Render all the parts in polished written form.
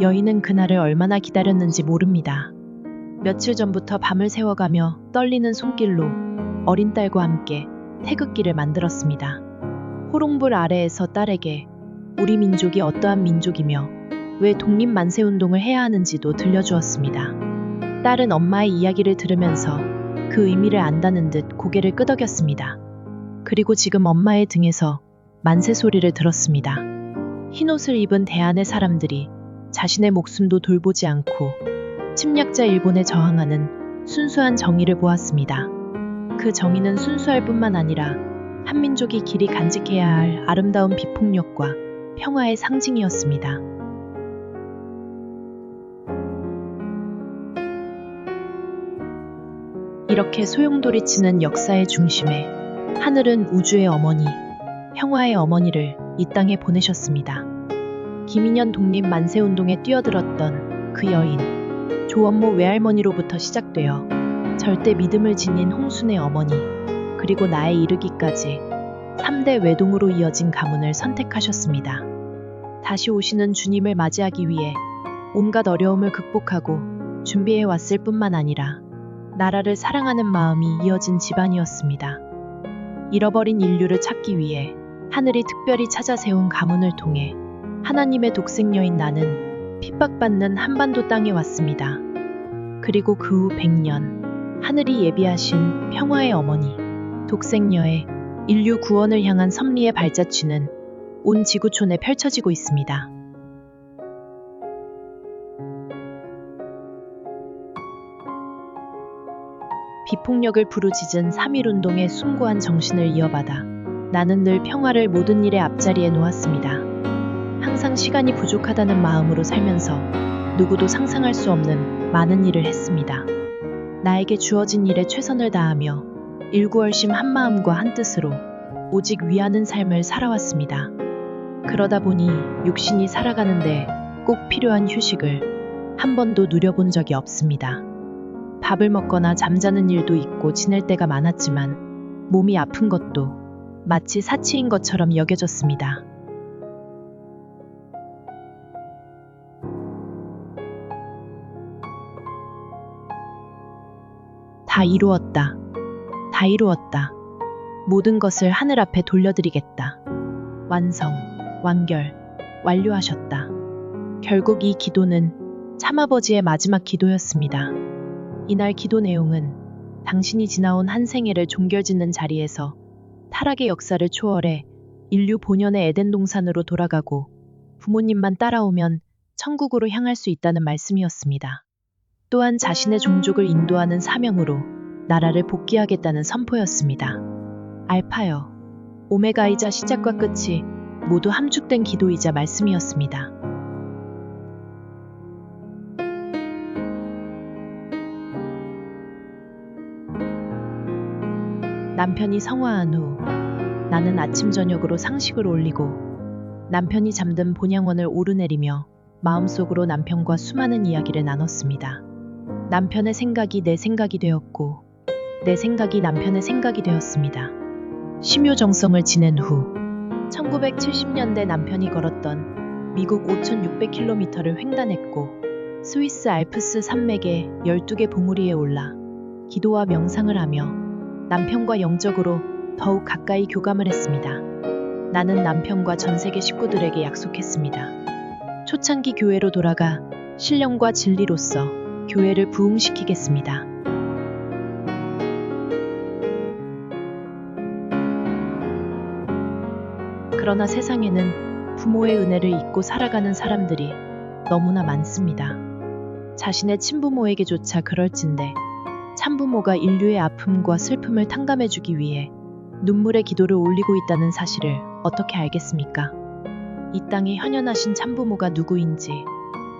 여인은 그날을 얼마나 기다렸는지 모릅니다. 며칠 전부터 밤을 새워가며 떨리는 손길로 어린 딸과 함께 태극기를 만들었습니다. 호롱불 아래에서 딸에게 우리 민족이 어떠한 민족이며 왜 독립 만세 운동을 해야 하는지도 들려주었습니다. 딸은 엄마의 이야기를 들으면서 그 의미를 안다는 듯 고개를 끄덕였습니다. 그리고 지금 엄마의 등에서 만세 소리를 들었습니다. 흰옷을 입은 대한의 사람들이 자신의 목숨도 돌보지 않고 침략자 일본에 저항하는 순수한 정의를 보았습니다. 그 정의는 순수할 뿐만 아니라 한민족이 길이 간직해야 할 아름다운 비폭력과 평화의 상징이었습니다. 이렇게 소용돌이치는 역사의 중심에 하늘은 우주의 어머니, 평화의 어머니를 이 땅에 보내셨습니다. 김인현 독립 만세운동에 뛰어들었던 그 여인, 조원모 외할머니로부터 시작되어 절대 믿음을 지닌 홍순의 어머니, 그리고 나에 이르기까지 3대 외동으로 이어진 가문을 선택하셨습니다. 다시 오시는 주님을 맞이하기 위해 온갖 어려움을 극복하고 준비해 왔을 뿐만 아니라 나라를 사랑하는 마음이 이어진 집안이었습니다. 잃어버린 인류를 찾기 위해 하늘이 특별히 찾아 세운 가문을 통해 하나님의 독생녀인 나는 핍박받는 한반도 땅에 왔습니다. 그리고 그 후 100년, 하늘이 예비하신 평화의 어머니, 독생녀의 인류 구원을 향한 섭리의 발자취는 온 지구촌에 펼쳐지고 있습니다. 비폭력을 부르짖은 3.1운동의 숭고한 정신을 이어받아 나는 늘 평화를 모든 일의 앞자리에 놓았습니다. 항상 시간이 부족하다는 마음으로 살면서 누구도 상상할 수 없는 많은 일을 했습니다. 나에게 주어진 일에 최선을 다하며 일구월심 한마음과 한뜻으로 오직 위하는 삶을 살아왔습니다. 그러다 보니 육신이 살아가는데 꼭 필요한 휴식을 한 번도 누려본 적이 없습니다. 밥을 먹거나 잠자는 일도 있고 지낼 때가 많았지만 몸이 아픈 것도 마치 사치인 것처럼 여겨졌습니다. 다 이루었다. 다 이루었다. 모든 것을 하늘 앞에 돌려드리겠다. 완성, 완결, 완료하셨다. 결국 이 기도는 참아버지의 마지막 기도였습니다. 이날 기도 내용은 당신이 지나온 한 생애를 종결짓는 자리에서 타락의 역사를 초월해 인류 본연의 에덴 동산으로 돌아가고 부모님만 따라오면 천국으로 향할 수 있다는 말씀이었습니다. 또한 자신의 종족을 인도하는 사명으로 나라를 복귀하겠다는 선포였습니다. 알파여, 오메가이자 시작과 끝이 모두 함축된 기도이자 말씀이었습니다. 남편이 성화한 후 나는 아침 저녁으로 상식을 올리고 남편이 잠든 본향원을 오르내리며 마음속으로 남편과 수많은 이야기를 나눴습니다. 남편의 생각이 내 생각이 되었고 내 생각이 남편의 생각이 되었습니다. 심요정성을 지낸 후 1970년대 남편이 걸었던 미국 5,600km를 횡단했고 스위스 알프스 산맥의 12개 봉우리에 올라 기도와 명상을 하며 남편과 영적으로 더욱 가까이 교감을 했습니다. 나는 남편과 전 세계 식구들에게 약속했습니다. 초창기 교회로 돌아가 신령과 진리로서 교회를 부흥시키겠습니다. 그러나 세상에는 부모의 은혜를 잊고 살아가는 사람들이 너무나 많습니다. 자신의 친부모에게조차 그럴진데 참부모가 인류의 아픔과 슬픔을 탕감해주기 위해 눈물의 기도를 올리고 있다는 사실을 어떻게 알겠습니까? 이 땅에 현현하신 참부모가 누구인지,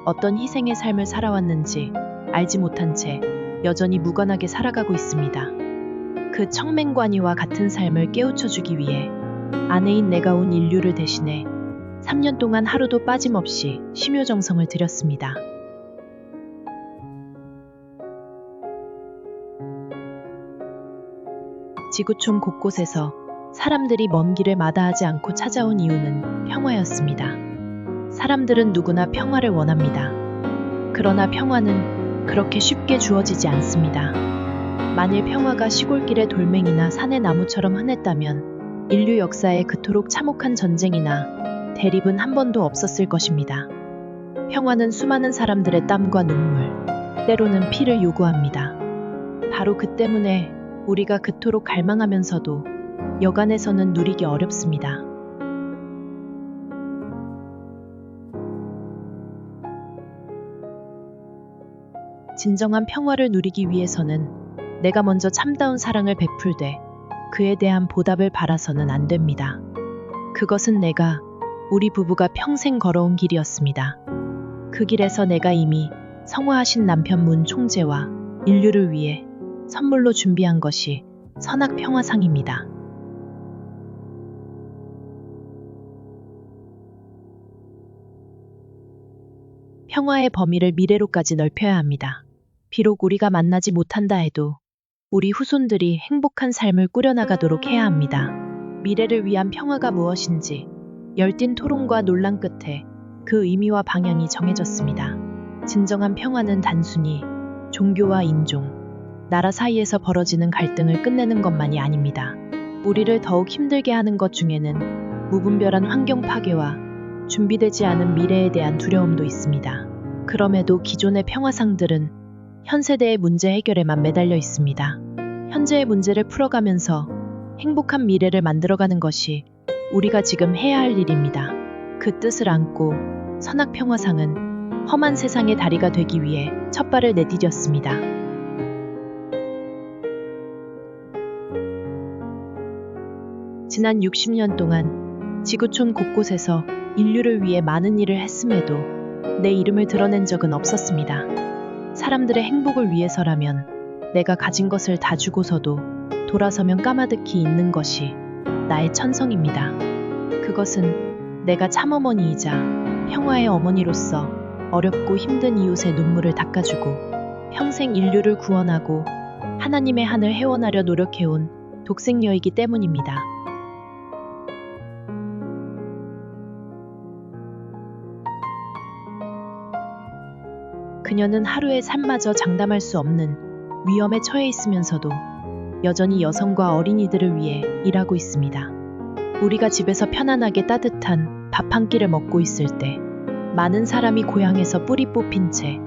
어떤 희생의 삶을 살아왔는지 알지 못한 채 여전히 무관하게 살아가고 있습니다. 그 청맹관이와 같은 삶을 깨우쳐주기 위해 아내인 내가 온 인류를 대신해 3년 동안 하루도 빠짐없이 심요정성을 들였습니다. 지구촌 곳곳에서 사람들이 먼 길을 마다하지 않고 찾아온 이유는 평화였습니다. 사람들은 누구나 평화를 원합니다. 그러나 평화는 그렇게 쉽게 주어지지 않습니다. 만일 평화가 시골길의 돌멩이나 산의 나무처럼 흔했다면 인류 역사에 그토록 참혹한 전쟁이나 대립은 한 번도 없었을 것입니다. 평화는 수많은 사람들의 땀과 눈물, 때로는 피를 요구합니다. 바로 그 때문에 우리가 그토록 갈망하면서도 여간에서는 누리기 어렵습니다. 진정한 평화를 누리기 위해서는 내가 먼저 참다운 사랑을 베풀되 그에 대한 보답을 바라서는 안 됩니다. 그것은 우리 부부가 평생 걸어온 길이었습니다. 그 길에서 내가 이미 성화하신 남편 문 총재와 인류를 위해 선물로 준비한 것이 선악평화상입니다. 평화의 범위를 미래로까지 넓혀야 합니다. 비록 우리가 만나지 못한다 해도 우리 후손들이 행복한 삶을 꾸려나가도록 해야 합니다. 미래를 위한 평화가 무엇인지 열띤 토론과 논란 끝에 그 의미와 방향이 정해졌습니다. 진정한 평화는 단순히 종교와 인종, 나라 사이에서 벌어지는 갈등을 끝내는 것만이 아닙니다. 우리를 더욱 힘들게 하는 것 중에는 무분별한 환경 파괴와 준비되지 않은 미래에 대한 두려움도 있습니다. 그럼에도 기존의 평화상들은 현 세대의 문제 해결에만 매달려 있습니다. 현재의 문제를 풀어가면서 행복한 미래를 만들어가는 것이 우리가 지금 해야 할 일입니다. 그 뜻을 안고 선악평화상은 험한 세상의 다리가 되기 위해 첫발을 내디뎠습니다. 지난 60년 동안 지구촌 곳곳에서 인류를 위해 많은 일을 했음에도 내 이름을 드러낸 적은 없었습니다. 사람들의 행복을 위해서라면 내가 가진 것을 다 주고서도 돌아서면 까마득히 있는 것이 나의 천성입니다. 그것은 내가 참어머니이자 평화의 어머니로서 어렵고 힘든 이웃의 눈물을 닦아주고 평생 인류를 구원하고 하나님의 한을 회원하려 노력해온 독생녀이기 때문입니다. 그녀는 하루의 삶마저 장담할 수 없는 위험에 처해 있으면서도 여전히 여성과 어린이들을 위해 일하고 있습니다. 우리가 집에서 편안하게 따뜻한 밥 한 끼를 먹고 있을 때 많은 사람이 고향에서 뿌리 뽑힌 채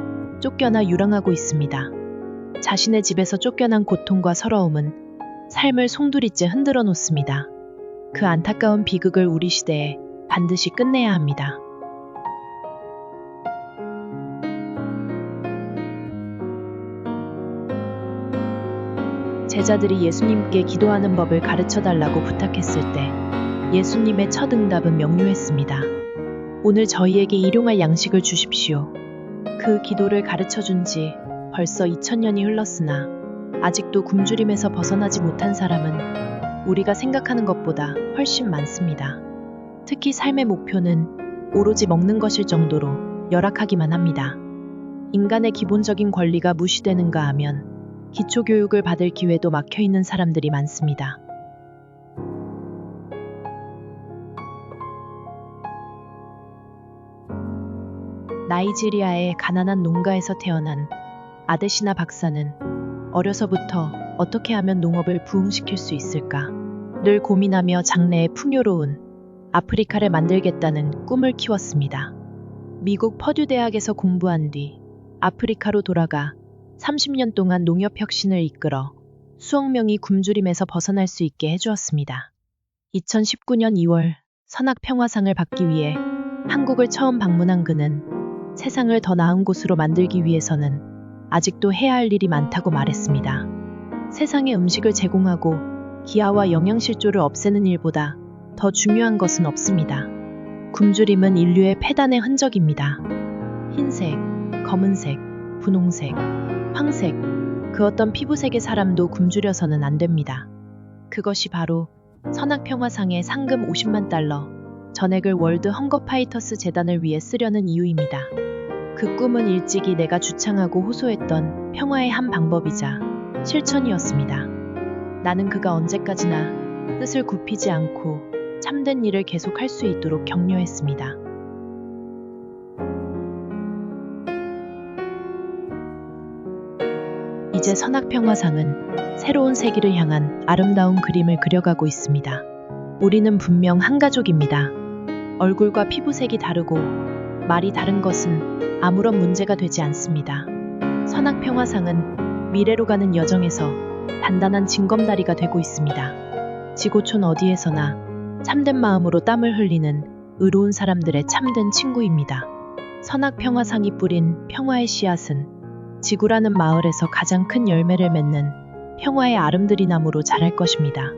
쫓겨나 유랑하고 있습니다. 자신의 집에서 쫓겨난 고통과 서러움은 삶을 송두리째 흔들어 놓습니다. 그 안타까운 비극을 우리 시대에 반드시 끝내야 합니다. 제자들이 예수님께 기도하는 법을 가르쳐 달라고 부탁했을 때 예수님의 첫 응답은 명료했습니다. 오늘 저희에게 일용할 양식을 주십시오. 그 기도를 가르쳐 준 지 벌써 2000년이 흘렀으나 아직도 굶주림에서 벗어나지 못한 사람은 우리가 생각하는 것보다 훨씬 많습니다. 특히 삶의 목표는 오로지 먹는 것일 정도로 열악하기만 합니다. 인간의 기본적인 권리가 무시되는가 하면 기초교육을 받을 기회도 막혀있는 사람들이 많습니다. 나이지리아의 가난한 농가에서 태어난 아데시나 박사는 어려서부터 어떻게 하면 농업을 부흥시킬 수 있을까 늘 고민하며 장래에 풍요로운 아프리카를 만들겠다는 꿈을 키웠습니다. 미국 퍼듀 대학에서 공부한 뒤 아프리카로 돌아가 30년 동안 농협 혁신을 이끌어 수억 명이 굶주림에서 벗어날 수 있게 해주었습니다. 2019년 2월 선악평화상을 받기 위해 한국을 처음 방문한 그는 세상을 더 나은 곳으로 만들기 위해서는 아직도 해야 할 일이 많다고 말했습니다. 세상에 음식을 제공하고 기아와 영양실조를 없애는 일보다 더 중요한 것은 없습니다. 굶주림은 인류의 패단의 흔적입니다. 흰색, 검은색, 분홍색, 황색, 그 어떤 피부색의 사람도 굶주려서는 안 됩니다. 그것이 바로 선악평화상의 상금 50만 달러, 전액을 월드 헝거 파이터스 재단을 위해 쓰려는 이유입니다. 그 꿈은 일찍이 내가 주창하고 호소했던 평화의 한 방법이자 실천이었습니다. 나는 그가 언제까지나 뜻을 굽히지 않고 참된 일을 계속할 수 있도록 격려했습니다. 이제 선악평화상은 새로운 세기를 향한 아름다운 그림을 그려가고 있습니다. 우리는 분명 한 가족입니다. 얼굴과 피부색이 다르고 말이 다른 것은 아무런 문제가 되지 않습니다. 선악평화상은 미래로 가는 여정에서 단단한 징검다리가 되고 있습니다. 지구촌 어디에서나 참된 마음으로 땀을 흘리는 의로운 사람들의 참된 친구입니다. 선악평화상이 뿌린 평화의 씨앗은 지구라는 마을에서 가장 큰 열매를 맺는 평화의 아름드리 나무로 자랄 것입니다.